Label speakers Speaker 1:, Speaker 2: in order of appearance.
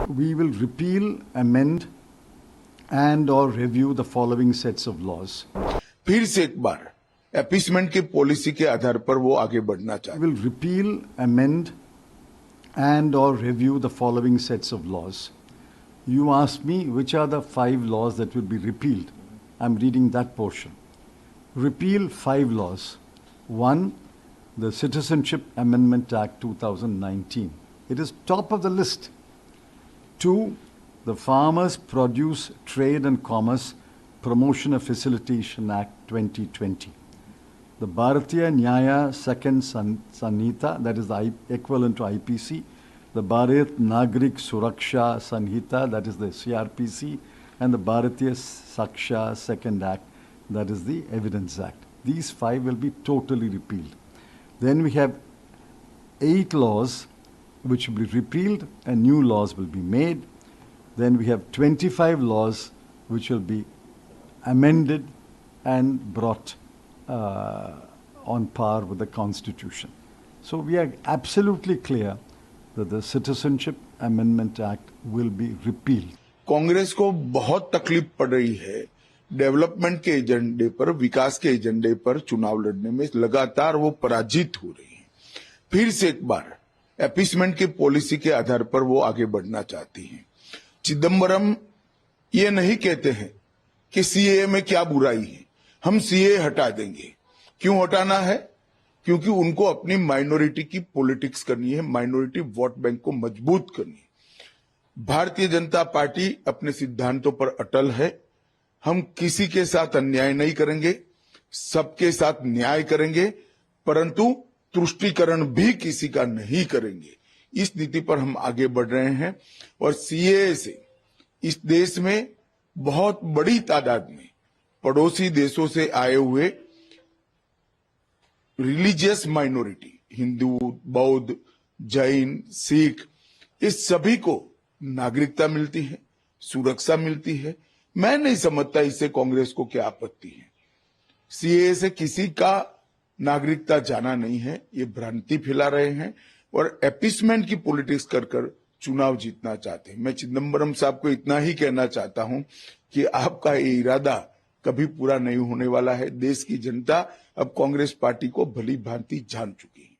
Speaker 1: We will repeal, amend, and or review the following sets of laws.
Speaker 2: फिर से एक बार appeasement की policy के आधार पर वो आगे बढ़ना चाहते
Speaker 1: We will repeal, amend, and or review the following sets of laws. You asked me which are the 5 laws that will be repealed. I'm reading that portion. Repeal 5 laws. 1, the Citizenship Amendment Act 2019. It is top of the list. 2, the Farmers Produce Trade and Commerce Promotion and Facilitation Act 2020. The Bharatiya Nyaya Second Sanhita, that is the equivalent to IPC, the Bharat Nagrik Suraksha Sanhita, that is the CRPC, and the Bharatiya Saksha Second Act, that is the Evidence Act. These 5 will be totally repealed. Then we have 8 laws which will be repealed and new laws will be made. Then we have 25 laws which will be amended and brought on par with the Constitution. So we are absolutely clear that the Citizenship Amendment Act will be repealed.
Speaker 2: Congress को बहुत तकलीफ पड़ रही है development के एजेंडे पर, विकास के एजेंडे पर चुनाव लड़ने में लगातार वो पराजित हो रही है। फिर से एक बार अपीसमेंट की पॉलिसी के आधार पर वो आगे बढ़ना चाहती हैं। चिदम्बरम ये नहीं कहते हैं कि सीएए में क्या बुराई है, हम सीएए हटा देंगे। क्यों हटाना है? क्योंकि उनको अपनी माइनॉरिटी की पॉलिटिक्स करनी है, माइनॉरिटी वोट बैंक को मजबूत करनी है। भारतीय जनता पार्टी अपने सिद्धांतों पर अटल है। हम किसी के साथ अन्याय नहीं करेंगे, सबके साथ न्याय करेंगे, परंतु तुष्टीकरण भी किसी का नहीं करेंगे। इस नीति पर हम आगे बढ़ रहे हैं और सीएए से इस देश में बहुत बड़ी तादाद में पड़ोसी देशों से आए हुए रिलीजियस माइनॉरिटी, हिंदू, बौद्ध, जैन, सिख, इस सभी को नागरिकता मिलती है, सुरक्षा मिलती है। मैं नहीं समझता इससे कांग्रेस को क्या आपत्ति है। सीएए से किसी का नागरिकता जाना नहीं है, ये भ्रांति फैला रहे हैं और अपीसमेंट की पॉलिटिक्स कर कर चुनाव जीतना चाहते हैं। मैं चिदम्बरम साहब को इतना ही कहना चाहता हूं कि आपका ये इरादा कभी पूरा नहीं होने वाला है। देश की जनता अब कांग्रेस पार्टी को भली भांति जान चुकी है।